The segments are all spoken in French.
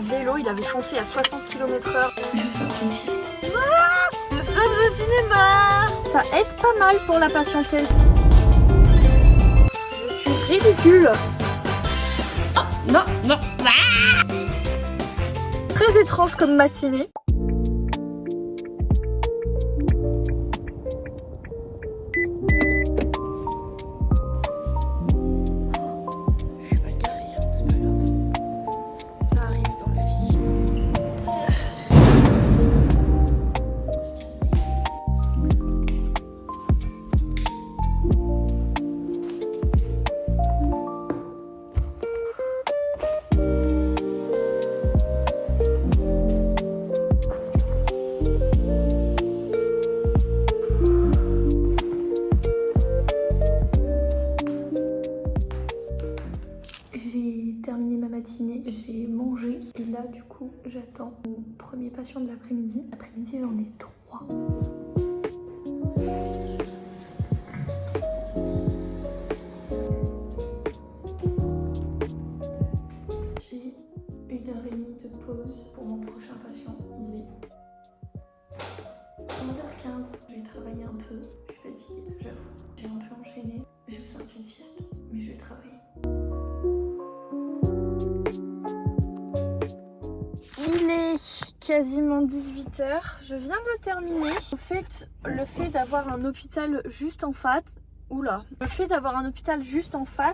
Vélo, il avait foncé à 60 km/h. Nous sommes au cinéma. Ça aide pas mal pour la patientèle. Je suis ridicule. Oh, non, non. Ah, très étrange comme matinée. J'ai terminé ma matinée, j'ai mangé et là du coup j'attends mon premier patient de l'après-midi. L'après-midi j'en ai 3. J'ai 1h30 de pause pour mon prochain patient. Il est 11h15. Je vais travailler un peu, je suis fatiguée, j'avoue. J'ai un peu enchaîné, j'ai besoin d'une sieste, mais je vais travailler. Il est quasiment 18h, je viens de terminer. En fait, le fait d'avoir un hôpital juste en face,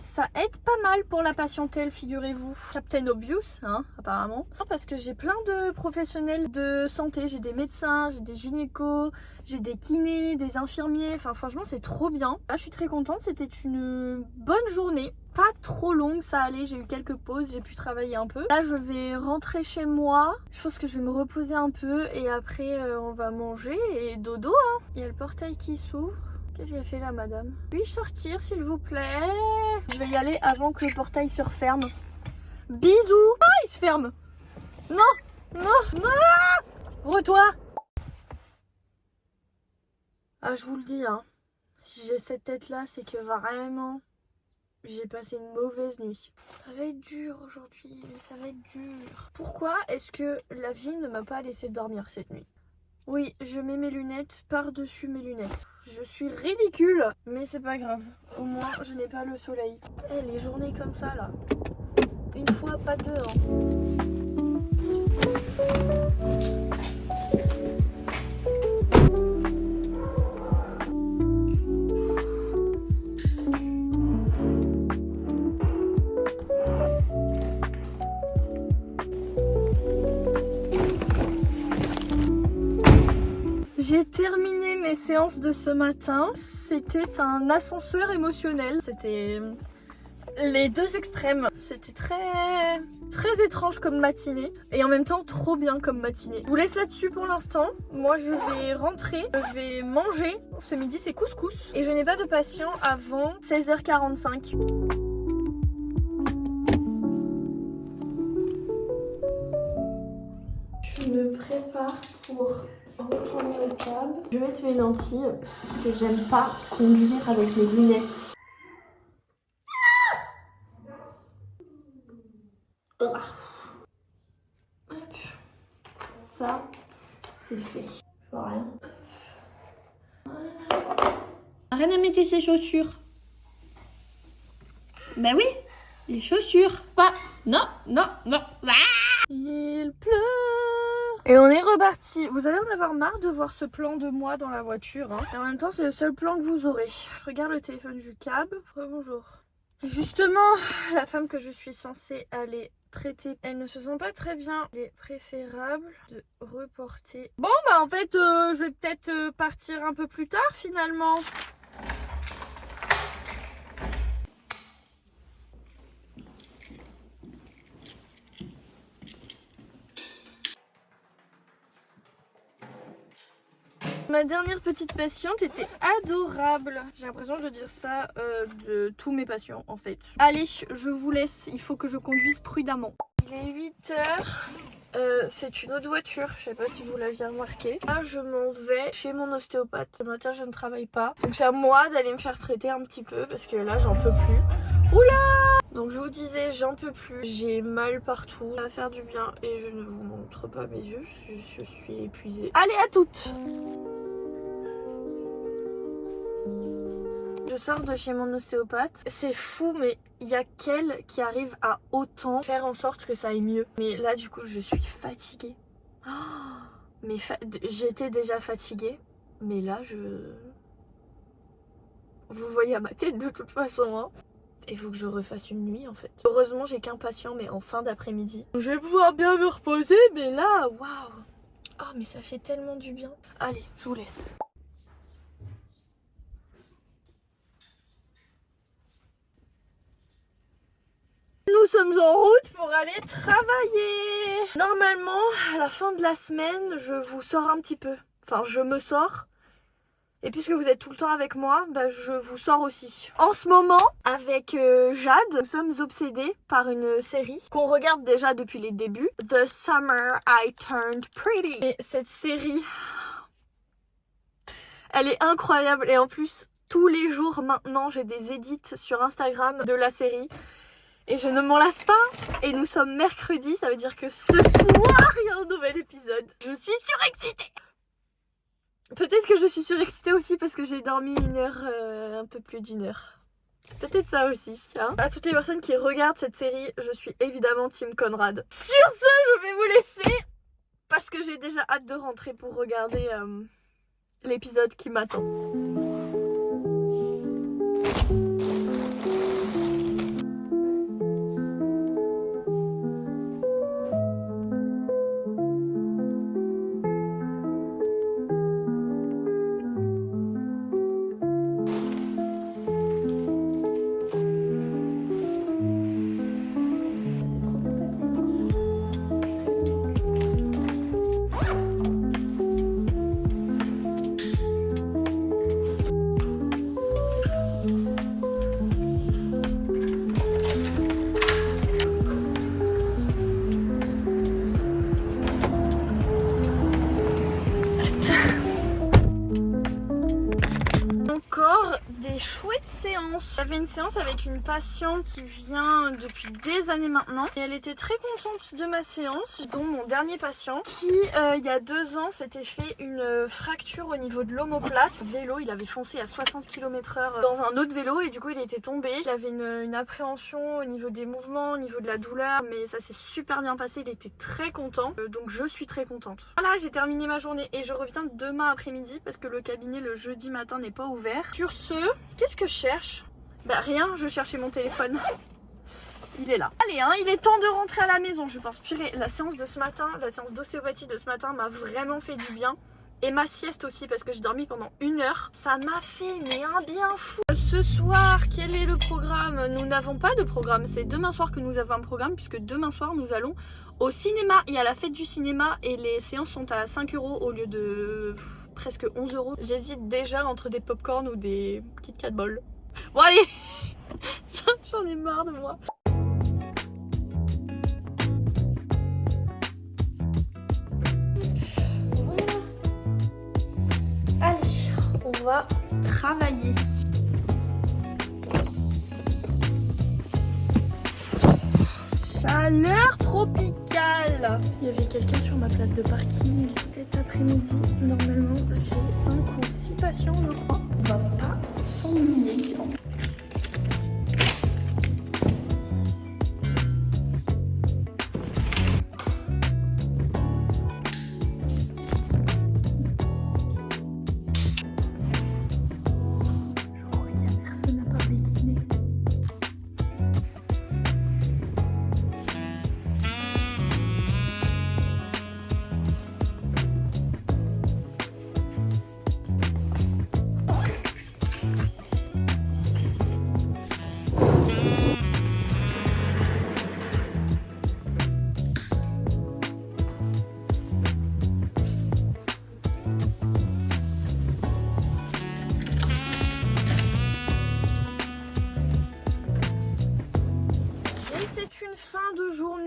ça aide pas mal pour la patientèle, figurez-vous. Captain Obvious, hein, apparemment. Parce que j'ai plein de professionnels de santé, j'ai des médecins, j'ai des gynécos, j'ai des kinés, des infirmiers, enfin franchement c'est trop bien. Là je suis très contente, c'était une bonne journée. Pas trop longue, ça allait, j'ai eu quelques pauses, j'ai pu travailler un peu. Là je vais rentrer chez moi, je pense que je vais me reposer un peu et après on va manger et dodo hein. Il y a le portail qui s'ouvre. Qu'est-ce qu'elle fait là madame? Puis-je sortir s'il vous plaît? Je vais y aller avant que le portail se referme. Bisous! Ah il se ferme! Non! Non! Non! Ouvre-toi! Ah je vous le dis hein, si j'ai cette tête là c'est que vraiment... j'ai passé une mauvaise nuit. Ça va être dur aujourd'hui, ça va être dur. Pourquoi est-ce que la vie ne m'a pas laissé dormir cette nuit? Oui, je mets mes lunettes par-dessus mes lunettes. Je suis ridicule, mais c'est pas grave. Au moins, je n'ai pas le soleil. Eh, les journées comme ça, là. Une fois, pas deux, hein. J'ai terminé mes séances de ce matin. C'était un ascenseur émotionnel. C'était les deux extrêmes. C'était très étrange comme matinée. Et en même temps trop bien comme matinée. Je vous laisse là-dessus pour l'instant. Moi je vais rentrer. Je vais manger. Ce midi c'est couscous. Et je n'ai pas de patient avant 16h45. Je me prépare pour retourner au cab. Je vais mettre mes lentilles parce que j'aime pas conduire avec mes lunettes. Hop. Ça, c'est fait. Je vois rien. Rien à mettre ses chaussures. Ben oui, les chaussures. Pas. Non, non, non. Ah, il pleut. Et on est reparti. Vous allez en avoir marre de voir ce plan de moi dans la voiture. Hein. Et en même temps, c'est le seul plan que vous aurez. Je regarde le téléphone du cab. Bonjour. Justement, la femme que je suis censée aller traiter, elle ne se sent pas très bien. Il est préférable de reporter. Bon, bah en fait, je vais peut-être partir un peu plus tard finalement. Ma dernière petite patiente était adorable. J'ai l'impression de dire ça de tous mes patients en fait. Allez, je vous laisse, il faut que je conduise prudemment. Il est 8h, c'est une autre voiture, je sais pas si vous l'aviez remarqué. Là je m'en vais chez mon ostéopathe, ce matin je ne travaille pas. Donc c'est à moi d'aller me faire traiter un petit peu parce que là j'en peux plus. Oula! Donc je vous disais, j'en peux plus, j'ai mal partout, ça va faire du bien et je ne vous montre pas mes yeux, je suis épuisée. Allez, à toutes! Je sors de chez mon ostéopathe, c'est fou mais il y a qu'elle qui arrive à autant faire en sorte que ça aille mieux. Mais là du coup je suis fatiguée. Oh, mais j'étais déjà fatiguée, mais là vous voyez à ma tête de toute façon hein. Il faut que je refasse une nuit en fait. Heureusement j'ai qu'un patient mais en fin d'après-midi. Je vais pouvoir bien me reposer mais là waouh. Oh mais ça fait tellement du bien. Allez je vous laisse. Nous sommes en route pour aller travailler. Normalement à la fin de la semaine je vous sors un petit peu. Enfin je me sors. Et puisque vous êtes tout le temps avec moi, bah, je vous sors aussi. En ce moment, avec Jade, nous sommes obsédés par une série qu'on regarde déjà depuis les débuts. The Summer I Turned Pretty. Et cette série, elle est incroyable. Et en plus, tous les jours maintenant, j'ai des edits sur Instagram de la série. Et je ne m'en lasse pas. Et nous sommes mercredi, ça veut dire que ce soir, il y a un nouvel épisode. Je suis surexcitée. Peut-être que je suis surexcitée aussi parce que j'ai dormi une heure, un peu plus d'une heure. Peut-être ça aussi. Hein. À toutes les personnes qui regardent cette série, je suis évidemment Team Conrad. Sur ce, je vais vous laisser parce que j'ai déjà hâte de rentrer pour regarder l'épisode qui m'attend. Chouette séance. J'avais une séance avec une patiente qui vient depuis des années maintenant et elle était très contente de ma séance, dont mon dernier patient qui il y a 2 ans s'était fait une fracture au niveau de l'omoplate. Vélo, il avait foncé à 60 km/h dans un autre vélo et du coup il était tombé. Il avait une appréhension au niveau des mouvements, au niveau de la douleur, mais ça s'est super bien passé, il était très content, donc je suis très contente. Voilà, j'ai terminé ma journée et je reviens demain après-midi parce que le cabinet le jeudi matin n'est pas ouvert. Sur ce, qu'est-ce que je cherche? Bah rien, je cherchais mon téléphone. Il est là. Allez, hein, il est temps de rentrer à la maison, je pense. Purée, la séance de ce matin, la séance d'ostéopathie de ce matin m'a vraiment fait du bien. Et ma sieste aussi, parce que j'ai dormi pendant 1 heure. Ça m'a fait mais un bien fou. Ce soir, quel est le programme? Nous n'avons pas de programme. C'est demain soir que nous avons un programme, puisque demain soir, nous allons au cinéma. Il y a la fête du cinéma et les séances sont à 5 € au lieu de presque 11 €. J'hésite déjà entre des pop-corn ou des Kit Kat Ball. Bon allez, j'en ai marre de moi. Voilà. Allez, on va travailler. Chaleur tropicale. Il y avait quelqu'un sur ma place de parking cet après-midi. Normalement, j'ai 5 ou 6 patients, je crois. On va pas s'ennuyer.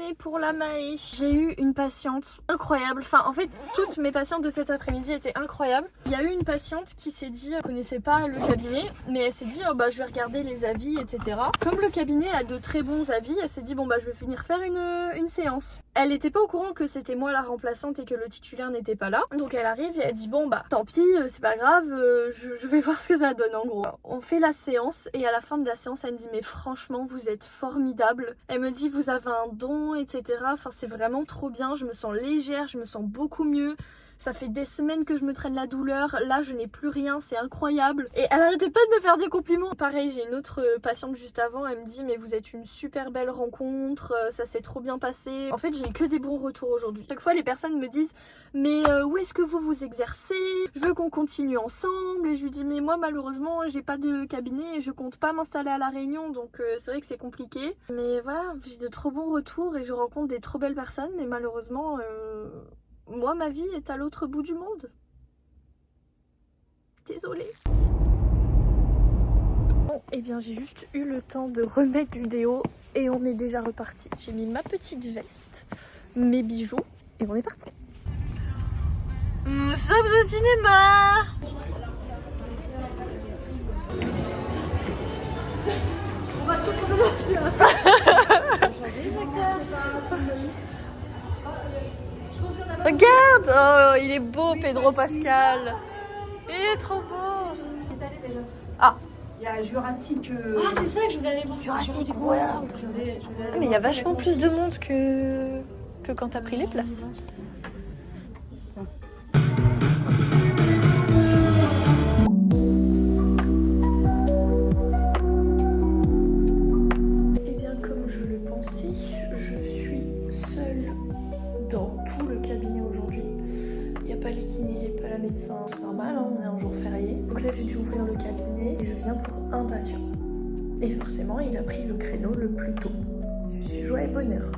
cabinet pour la Maë. J'ai eu une patiente incroyable. Enfin, en fait, toutes mes patientes de cet après-midi étaient incroyables. Il y a eu une patiente qui s'est dit, elle connaissait pas le cabinet, mais elle s'est dit, oh, bah, je vais regarder les avis, etc. Comme le cabinet a de très bons avis, elle s'est dit, bon, bah, je vais venir faire une séance. Elle n'était pas au courant que c'était moi la remplaçante et que le titulaire n'était pas là. Donc elle arrive et elle dit, bon, bah, tant pis, c'est pas grave, je vais voir ce que ça donne en gros. On fait la séance et à la fin de la séance, elle me dit, mais franchement, vous êtes formidable. Elle me dit, vous avez un don, etc. Enfin, c'est vraiment trop bien, je me sens légère, je me sens beaucoup mieux. Ça fait des semaines que je me traîne la douleur. Là, je n'ai plus rien. C'est incroyable. Et elle arrêtait pas de me faire des compliments. Pareil, j'ai une autre patiente juste avant. Elle me dit, mais vous êtes une super belle rencontre. Ça s'est trop bien passé. En fait, j'ai eu que des bons retours aujourd'hui. Chaque fois, les personnes me disent, mais où est-ce que vous vous exercez? Je veux qu'on continue ensemble. Et je lui dis, mais moi, malheureusement, j'ai pas de cabinet et je compte pas m'installer à La Réunion. Donc, c'est vrai que c'est compliqué. Mais voilà, j'ai de trop bons retours et je rencontre des trop belles personnes. Mais malheureusement... moi, ma vie est à l'autre bout du monde. Désolée. Bon, eh bien, j'ai juste eu le temps de remettre du déo et on est déjà reparti. J'ai mis ma petite veste, mes bijoux et on est parti. Nous sommes au cinéma. On va se retrouver sur la fin. Regarde, oh, il est beau, Pedro Pascal. Il est trop beau. Ah, il y a Jurassic. Ah, c'est ça que je voulais aller voir. Jurassic World. Ah, mais il y a vachement plus de monde que quand t'as pris les places. Eh bien, comme je le pensais, je suis seule dans tout le cabinet aujourd'hui. Il n'y a pas les kinés, pas la médecin, c'est normal, hein, on est un jour férié. Donc là j'ai dû ouvrir le cabinet et je viens pour un patient. Et forcément il a pris le créneau le plus tôt. Je suis joie et bonheur.